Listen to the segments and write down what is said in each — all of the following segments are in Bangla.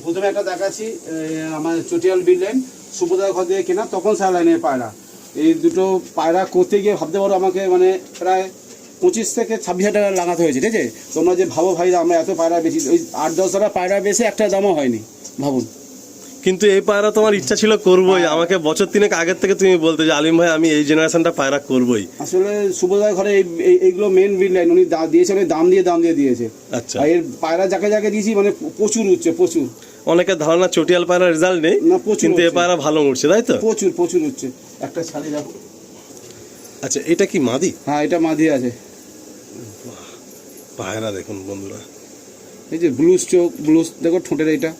প্রথমে একটা দেখাচ্ছি আমার চটিয়াল বিল লাইন সুব্রতার ঘর দিয়ে কেনা, তখন সারা লাইনের পায়রা। এই দুটো পায়রা করতে গিয়ে ভাবতে পারো আমাকে মানে প্রায় 25 থেকে 26 টাকা লাগাতে হয়েছে, ঠিক আছে? তোমরা যে ভাবো ভাই আমরা এত পায়রা বেশি, ওই 8-10 টাকা পায়রা বেশি একটা দামও হয়নি, ভাবুন। কিন্তু এই পায়রা তোমার ইচ্ছা ছিল করবোই, আমাকে বছর 3 আগের থেকে তুমি বলতে যে আলিম ভাই আমি এই জেনারেশনটা পায়রা করবোই। আসলে সুব্রতার ঘরে এইগুলো মেন বিল লাইন, উনি দিয়েছে, উনি দাম দিয়ে দিয়েছে। আচ্ছা, আর এর পায়রা যাকে যাকে দিয়েছি মানে প্রচুর উঠছে, প্রচুর। অনেকের ধারণা চটিয়াল পায়রা রেজাল্ট নেই, না, প্রচুর কিন্তু এই উঠছে। পায়রা ভালো উঠছে, তাই তো? প্রচুর উঠছে। একটা ছাড়ি দেখো। আচ্ছা, এটা কি মাদি? হ্যাঁ, এটা মাদি আছে। পায়রা দেখুন বন্ধুরা, এই যে ব্লুজ চোখ, ব্লুজ দেখো ঠোঁটের, এইটা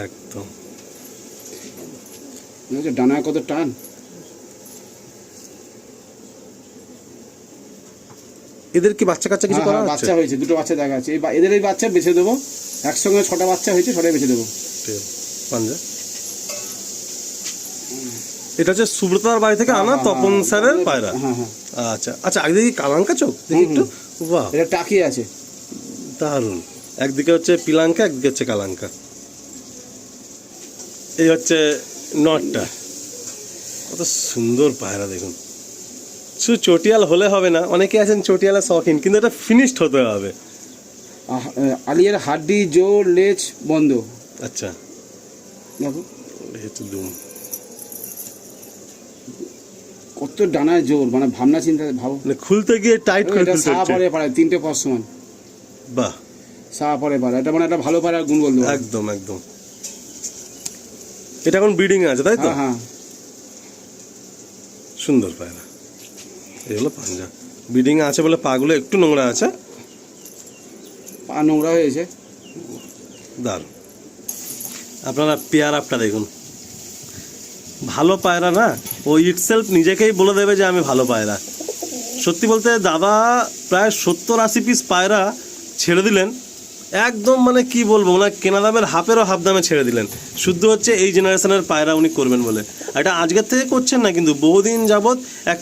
একদম ডানায় কত টান। এদের কি বাচ্চা কাচ্চা কিছু করা হচ্ছে? বাচ্চা হয়েছে, দুটো বাচ্চা দেখা আছে। এদের এই বাচ্চা বেছে দেবো, একসঙ্গে 6টা বাচ্চা হয়েছে, 6টাই বেছে দেবো। পাঞ্জা, এটা হচ্ছে সুব্রতার বাড়ি থেকে আনা তপন স্যারের পায়রা। আচ্ছা আচ্ছা, আগে দেখি কালাঙ্কা চোখ দেখি একটু। বাহ, এটা টাকি আছে, দারুণ। একদিকে হচ্ছে পিলাঙ্কা, একদিকে হচ্ছে কালাঙ্কা। এই হচ্ছে নটটা, কত সুন্দর পায়রা দেখুন। শুধু চটিয়াল হলে হবে না, অনেকে আছেন চটিয়ালের শখিন, কিন্তু এটা ফিনিশড হতে হবে। আলিয়ার হাড্ডি, জোর, লেজ বন্ধ। আচ্ছা, দেখো দুম কত ডানায় জোর, মানে ভাবনা চিন্তা ভাবো, মানে খুলতে গিয়ে টাইট করে এটা খুলতে সা হচ্ছে। পরে পারে 3টে পর সমান। বাহ, সা পরে পারে, এটা মানে একটা ভালো পায়রার গুণ বলতে পারো। একদম একদম। এটা এখন ব্রিডিং এ আছে, তাই তো? হ্যাঁ, সুন্দর পায়রা। এগুলো পাঞ্জা ব্রিডিং এ আছে বলে পাগুলো একটু নোংরা আছে, পা নোংরা হয়েছে। দারুণ। আপনারা পেয়ার আপটা দেখুন, ভালো পায়রা না, ও ইটসেলফ নিজেকেই বলে দেবে যে আমি ভালো পায়রা। সত্যি বলতে দাদা প্রায় 70-80 পিস পায়রা ছেড়ে দিলেন, একদম মানে কি বলবো, ওনার কেনা দামের হাফেরও হাফ দামে ছেড়ে দিলেন, শুদ্ধ হচ্ছে এই জেনারেশনের পায়রা উনি করবেন বলে। এটা আজকের থেকে করছেন না, কিন্তু বহুদিন যাবৎ এক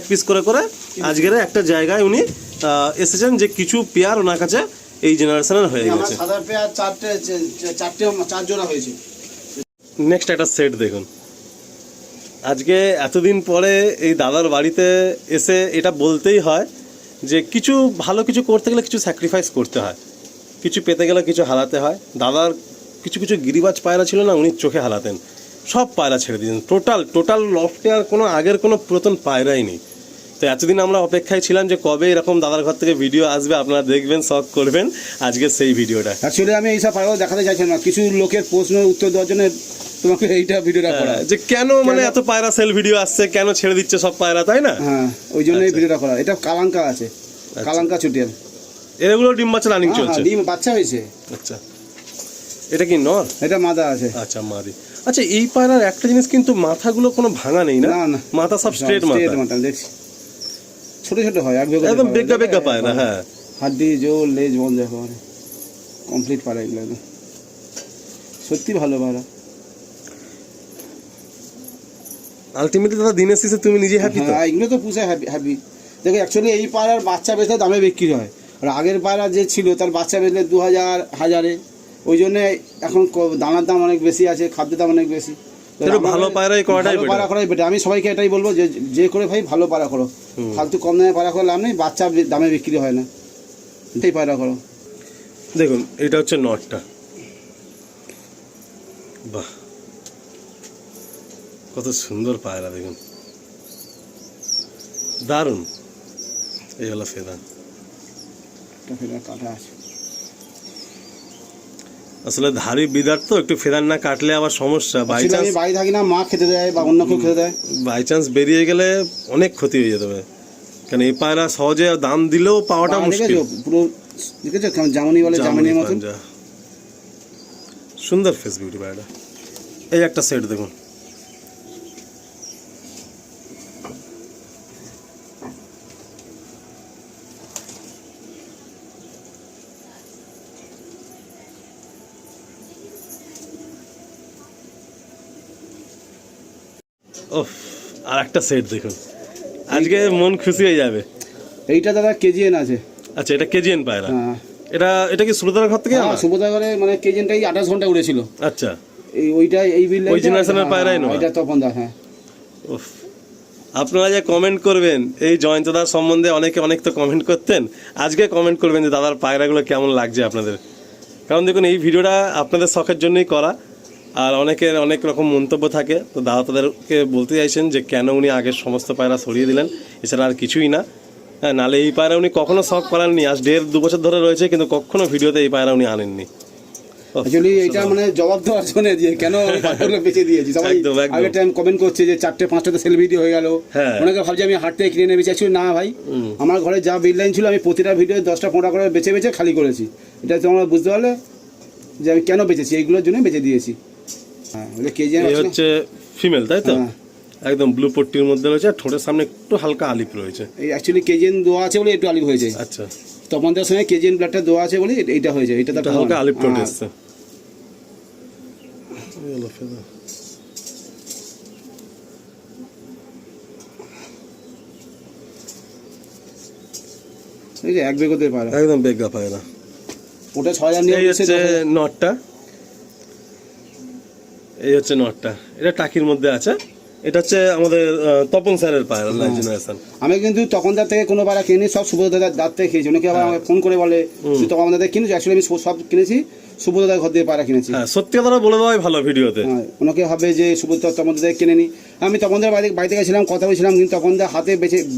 পিস করে করে আজকের একটা জায়গায় উনি এসেছেন যে কিছু পেয়ার ওনার কাছে এই জেনারেশনের হয়ে গেছে। সাদা পেয়ার 4 জোড়া হয়েছে। নেক্সট একটা সেট দেখুন। আজকে এতদিন পরে এই দাদার বাড়িতে এসে এটা বলতেই হয় যে কিছু ভালো কিছু করতে গেলে কিছু স্যাক্রিফাইস করতে হয়, কিছু পেতে গেলে কিছু হারাতে হয়। দাদার কিছু গিরিবাজ পায়রা ছিল না, উনি চোখে হারাতেন, সব পায়রা ছেড়ে দিয়েছেন। টোটাল লফটে আর কোনো আগের কোনো পুরাতন পায়রাই নেই। তো এতদিন আমরা অপেক্ষায় ছিলাম যে কবে এরকম দাদার ঘর থেকে ভিডিও আসবে, আপনারা দেখবেন, শখ করবেন। আজকে সেই ভিডিওটা। অ্যাকচুয়ালি আমি এইসব পায়রা দেখাতে চাইছিলাম না, কিছু লোকের প্রশ্নের উত্তর দেওয়ার জন্য তোমাকে এইটা ভিডিওটা করা, যে কেন মানে এত পায়রা সেল ভিডিও আসছে, কেন ছেড়ে দিচ্ছে সব পায়রা, তাই না? হ্যাঁ, ওই জন্য এই ভিডিওটা করা। এটা কালাঙ্কা আছে, কালাঙ্কা চটিয়াল। এগুলো ডিম বাচ্চা রানিং চলছে? ডিম বাচ্চা হয়েছে। আচ্ছা, এটা কি নর? এটা মাদা আছে। আচ্ছা, মাদি। আচ্ছা, এই পায়রার একটা জিনিস কিন্তু মাথাগুলো কোনো ভাঙা নেই না? না, মাথা সব স্ট্রেট মাথা দেখছি, ছোট হয়, একদম বেগা পায়রা। হ্যাঁ, হাড্ডি, জোর, লেজ বন্ধ একেবারে কমপ্লিট পায়রা এগুলো, একদম সত্যি ভালো পায়রা। আলটিমেটলি দাদা দিনের শেষে তুমি নিজে হ্যাপি তো? হ্যাঁ, এগুলো তো পুষে হ্যাপি। দেখো অ্যাকচুয়ালি এই পায়রার বাচ্চা বেচলে দামে বিক্রি হয়, আর আগের পায়রা যে ছিল তার বাচ্চা বেচলে 2000 1000-এ। ওই জন্যে এখন দানার দাম অনেক বেশি আছে, খাদ্যের দাম অনেক বেশি। ভালো পায়রাই করাটাই বেটার। আমি সবাইকে এটাই বলবো যে করে ভাই ভালো পায়রা করো, ফালতু কম দামে পায়রা করে লাভ নেই, বাচ্চা দামে বিক্রি হয় না, এটাই পায়রা করো। দেখুন, এটা হচ্ছে নটটা। বাহ, কত সুন্দর পায়রা দেখুন, দারুণ। এই হলো ফেদান, কাটা আছে। আসলে ধারি বিদার তো, একটু ফেদার না কাটলে আবার সমস্যা। বাই চান্স আমি বাড়ি থাকি না, মা খেতে দেয় বা অন্য কেউ খেতে দেয়, বাই চান্স বেরিয়ে গেলে অনেক ক্ষতি হয়ে যেতে হবে। কারণ এই পায়রা সহজে দাম দিলেও পাওয়াটা মুশকিল। পুরো দেখেছো কেমন জামনি বলে, জামনির মতন সুন্দর ফেস বিউটি পায়রা। এই একটা সেট দেখুন, ওফ, আর একটা সেট দেখুন, আজকে মন খুশি হয়ে যাবে। এইটা দাদা কেজিএন আছে। আচ্ছা, এটা কেজিএন পায়রা। এটা কি সুরদার ঘর থেকে আনা? সুবোধাগড়ে মানে কেজেনটাই 28 ঘন্টা উড়েছিল। আচ্ছা, ওইটা এই বিল ওই জেনারেশনের পায়রাই নয় এটা তপন দা। হ্যাঁ, উফ, আপনারা যে কমেন্ট করবেন এই জয়ন্তদার সম্বন্ধে অনেক তো কমেন্ট করতেন, আজকে কমেন্ট করবেন যে দাদার পায়রাগুলো কেমন লাগছে আপনাদের। কারণ দেখুন এই ভিডিওটা আপনাদের শখের জন্যই করা, আর অনেকের অনেক রকম মন্তব্য থাকে, তো দাদা তাদেরকে বলতে চাইছেন যে কেন উনি আগের সমস্ত পায়রা সরিয়ে দিলেন, এছাড়া আর কিছুই না। হ্যাঁ, নাহলে এই পায়রা উনি কখনো শখ করাননি, আজ 1.5-2 বছর ধরে রয়েছে, কিন্তু কখনো ভিডিওতে এই পায়রা উনি আনেননি। অ্যাকচুয়ালি এটা মানে জবাব দেওয়ার জন্য যে কেন পায়রাগুলো বেঁচে দিয়েছি। সবাই একদম, একদম। আগের টাইম কমেন্ট করছে যে 4টে-5টাতে সেল ভিডিও হয়ে গেল, হ্যাঁ। অনেকে ভাবছে আমি হাট থেকে কিনে নিয়ে বেঁচে। না ভাই, আমার ঘরে যা বিল লাইন ছিল আমি প্রতিটা ভিডিও 10টা-15টা করে বেছে বেছে খালি করেছি। এটা তোমরা বুঝতে পারলে যে আমি কেন বেঁচেছি, এইগুলোর জন্য বেঁচে দিয়েছি। হ্যাঁ, কেজিএন এই হচ্ছে ফিমেল, তাই তো? হ্যাঁ। একদম ব্লু পট্টির মধ্যে রয়েছে, আর ঠোঁটের সামনে একটু হালকা আলিপ রয়েছে। এই অ্যাকচুয়ালি কেজিএন দেওয়া আছে বলে একটু আলিপ হয়েছে। আচ্ছা, তখন তার সঙ্গে কেজিএন ব্লাডটা দেওয়া আছে বলে এইটা হয়েছে। এটা তো হালকা আলিপ ঠোঁট এসছে। এই যে এক বেগতে পায়রা, একদম বেগা পায়রা। ওটা 6000 নিয়ে এই এসেছে। হচ্ছে নটটা, এই হচ্ছে নটটা, এটা টাকির মধ্যে আছে। এটা হচ্ছে আমাদের তপন স্যারের পায়রা, লাইভ জেনারেশন। আমি কিন্তু তখন তার থেকে কোনো পায়রা কিনি, সব সুবোধ দাদার দাঁত থেকে খেয়েছি। অনেকে আবার আমাকে ফোন করে বলে তুই তখন দাদা কিনেছি। অ্যাকচুয়ালি আমি সব কিনেছি সুবোধ দাদার ঘর দিয়ে পায়রা কিনেছি। হ্যাঁ, সত্যি কথাটা বলে দেওয়াই ভালো ভিডিওতে। হ্যাঁ, ওনাকে হবে যে সুবোধ তপন দাদা কিনে নি। আমি তপন দাদার বাড়িতে গেছিলাম, কথা বলছিলাম, কিন্তু তপন দা হাতে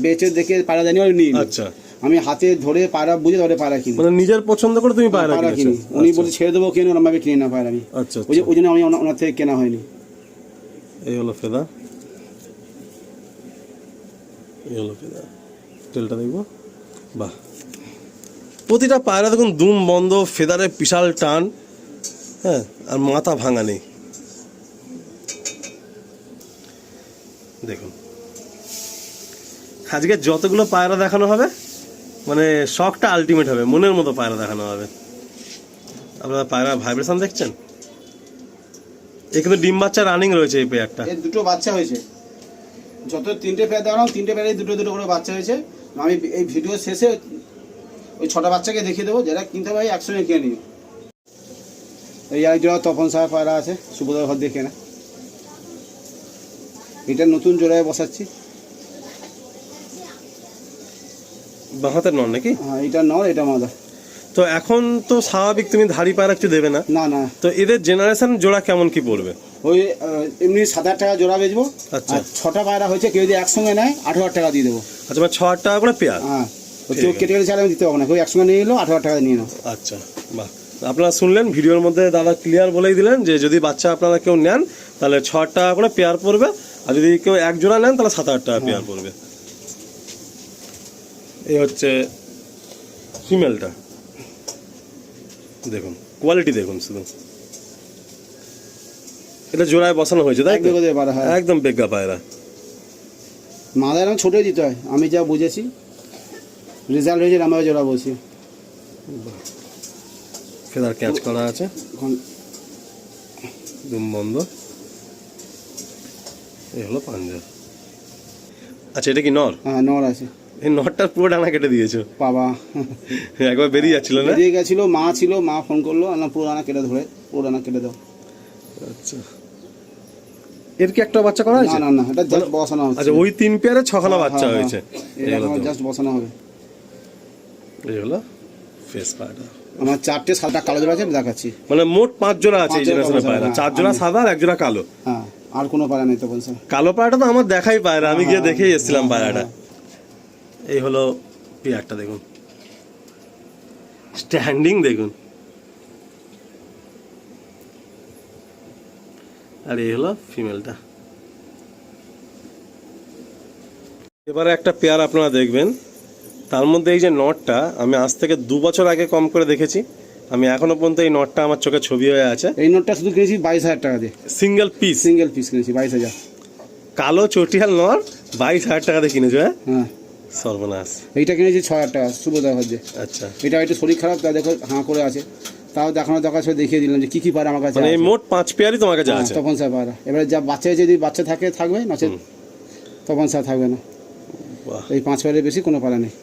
বেচে দেখে পায়রা জানি আর নিই। আচ্ছা, আমি হাতে ধরে পায়রা বুঝে ধরে পায়রা কিনি। মানে নিজের পছন্দ করে তুমি পায়রা পায়রা কিনেছো? কিনি। উনি বলে ছেড়ে দেবো, কিনে ওরকম ভাবে কিনি না পায়রা আমি। আচ্ছা, ওই জন্য আমি ওনার থেকে কেনা হয়নি। এই হলো ফেদা, এই হলো ফেদা। তেলটা দেখবো, বাহ, প্রতিটা পায়রা দেখুন দুম বন্ধ, ফেদারে বিশাল টান, হ্যাঁ, আর মাথা ভাঙা নেই। দেখুন আজকে যতগুলো পায়রা দেখানো হবে, মানে শখটা আলটিমেট হবে, মনের মতো পায়রা দেখানো হবে। আপনারা পায়রা ভাইব্রেশন দেখছেন, এখানে ডিম বাচ্চা রানিং রয়েছে এই পেয়ারটা। এর দুটো বাচ্চা হয়েছে। যত 3টে পেয়ার দাঁড়াও, 3টে পেয়ারে দুটো দুটো করে বাচ্চা হয়েছে। আমি এই ভিডিও শেষে ওই 6টা বাচ্চাকে দেখিয়ে দেবো, যারা কিনতে পারি একসঙ্গে কিনে নিও। এই একজোড়া তপন সাহেব পায়রা আছে, সুবোধার ঘর দিয়ে কেনা। এটা নতুন জোড়ায় বসাচ্ছি। বাহাতের নন নাকি? হ্যাঁ, এটা নর, এটা মাদা। তো এখন তো স্বাভাবিক তুমি ধাড়ি পায়রা কিছু দেবে না, না না, তো এদের জেনারেশন জোড়া কেমন কি পড়বে? ওই এমনি 7,000 টাকা জোড়া বেচবো। আচ্ছা। আর 6টা পায়রা হয়েছে, কেউ যদি একসঙ্গে নেয় 18,000 টাকা দিয়ে দেবো। আচ্ছা, মানে 6 টাকা করে পেয়ার? হ্যাঁ, ঠিক কেউ আছে। কেটে কেটে চাইলে আমি দিতে পারবো না। কেউ একসঙ্গে নিয়ে নিলো 18,000 টাকা নিয়ে নাও। আচ্ছা, বাহ, আপনারা শুনলেন ভিডিওর মধ্যে দাদা ক্লিয়ার বলেই দিলেন যে যদি বাচ্চা আপনারা কেউ নেন তাহলে 6 টাকা করে পেয়ার পড়বে, আর যদি কেউ এক জোড়া নেন তাহলে 7,000 টাকা পেয়ার পড়বে। এই হচ্ছে ফিমেলটা, দেখুন কোয়ালিটি দেখুন শুধু। এটা জোড়ায় বসানো হয়েছে তাই এক তো? বেগতে পায়রা, হ্যাঁ। একদম বেগা পায়রা। মাদা এরকম ছোটোই দিতে হয়, আমি যা বুঝেছি। রেজাল্ট হয়েছে আমার জোড়া বলছি। ফেদার ক্যাচ করা আছে, এখন দুম বন্ধ। এই হলো পাঞ্জা। আচ্ছা, এটা কি নর? হ্যাঁ, নর আছে। এই নরটার পুরো ডানা কেটে দিয়েছো? বাবা, একবার বেরিয়ে যাচ্ছিল না? বেরিয়ে গেছিল, মা ছিল, মা ফোন করলো, না পুরো ডানা কেটে ধরে, পুরো ডানা কেটে দাও। আচ্ছা, এর কি একটা বাচ্চা করা না হয়েছে? না না, এটা জাস্ট বসানো হচ্ছে। আচ্ছা, ওই 3 পেয়ারে 6খানা বাচ্চা হয়েছে। এই হলো তো। জাস্ট বসানো হবে। এই হলো ফেস পায়রা। আমার 4টে সাদা কালো জোড়া আছে, আমি দেখাচ্ছি। মানে মোট 5 জোড়া আছে 5 এই জোড়া জেনারেশনের পায়রা, হ্যাঁ, 4 জোড়া সাদা আর 1 জোড়া কালো। হ্যাঁ, আর কোনো পায়রা নেই তো বলছে। কালো পায়রাটা তো আমার দেখাই পায়রা, আমি গিয়ে দেখেই এসেছিলাম পায়রাটা। এই হলো পেয়ারটা, দেখুন স্ট্যান্ডিং দেখুন, আর এই হলো ফিমেলটা। এবারে একটা পেয়ার আপনারা দেখবেন, তার মধ্যে এই যে নটটা আমি আজ থেকে 2 বছর আগে কম করে দেখেছি। আমি এখনো পর্যন্ত এই নটটা আমার চোখে ছবি হয়ে আছে। এই নোটটা শুধু কিনেছি 22,000 টাকা দিয়ে, সিঙ্গেল পিস, সিঙ্গেল পিস কিনেছি 22,000। কালো চটিয়াল নর 22,000 টাকা দিয়ে কিনেছো? হ্যাঁ, হ্যাঁ, সর্বনাশ। এইটা কিনেছি 6,000 টাকা সুবোধা হচ্ছে। আচ্ছা, এটা একটু শরীর খারাপ, তা দেখো হাঁ করে আছে, তাও দেখানোর দরকার ছিল, দেখিয়ে দিলাম যে কি কি পায়রা আমার কাছে মানে এই আছে। মোট 5 পেয়ারই তোমার কাছে হ্যাঁ, আছে? তপন সাহেব পায়রা। এবারে যা বাচ্চা হয়েছে, যদি বাচ্চা থাকে থাকবে, নচেত তপন সাহেব থাকবে না। বাহ, এই 5 পায়রের বেশি কোনো পায়রা নেই।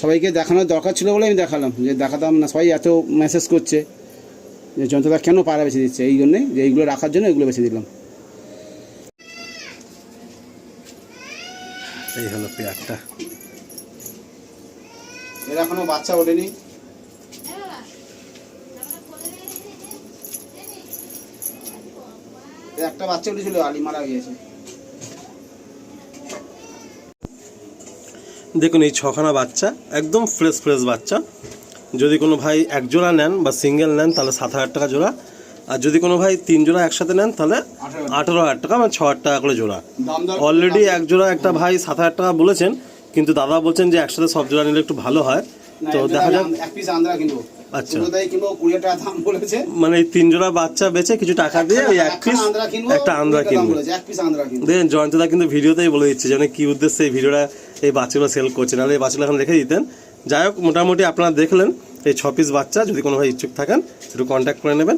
সবাইকে দেখানোর দরকার ছিল বলে আমি দেখালাম, যে দেখাতাম না, সবাই এত মেসেজ করছে যে জয়ন্তদা কেন পায়রা বেছে দিচ্ছে, এই জন্যে যে এইগুলো রাখার জন্য এগুলো বেছে দিলাম। এই হলো পেয়ারটা। এর এখনো বাচ্চা ওঠেনি, একটা বাচ্চা উঠেছিল, আলি মারা গিয়েছে। দেখুন এই ছখানা বাচ্চা একদম ফ্রেশ ফ্রেশ বাচ্চা। যদি কোনো ভাই এক জোড়া নেন বা সিঙ্গেল নেন তাহলে 7,000 টাকা জোড়া, আর যদি কোনো ভাই 3 জোড়া একসাথে নেন তাহলে 18,000 টাকা, মানে 6,000 টাকা করে জোড়া। দাম দর অলরেডি এক জোড়া একটা ভাই 7,000 টাকা বলেছেন, কিন্তু দাদা বলছেন যে একসাথে সব জোড়া নিলে একটু ভালো হয়। না, তো একটা দেখা যাক। এক পিস আন্দ্রা কিনবো। আচ্ছা। ছোটদাই কিনবো, 20 টাকা দাম বলেছে। মানে এই 3 জোড়া বাচ্চা বেচে কিছু টাকা দিয়ে ওই এক পিস আন্দ্রা কিনবো, একটা আন্দ্রা 20 টাকা দাম কিনবো। বলেছে, এক পিস আন্দ্রা কিনবো। দেখেন জয়ন্তদা কিন্তু ভিডিওতেই বলে দিচ্ছে যেন কি উদ্দেশ্যে এই ভিডিওটা এই বাচ্চাগুলো সেল করছে, নাহলে এই বাচ্চাগুলো এখন রেখে দিতেন। যাই হোক, মোটামুটি আপনারা দেখলেন এই 6 পিস বাচ্চা। যদি কোনো ভাই ইচ্ছুক থাকেন একটু কন্ট্যাক্ট করে নেবেন।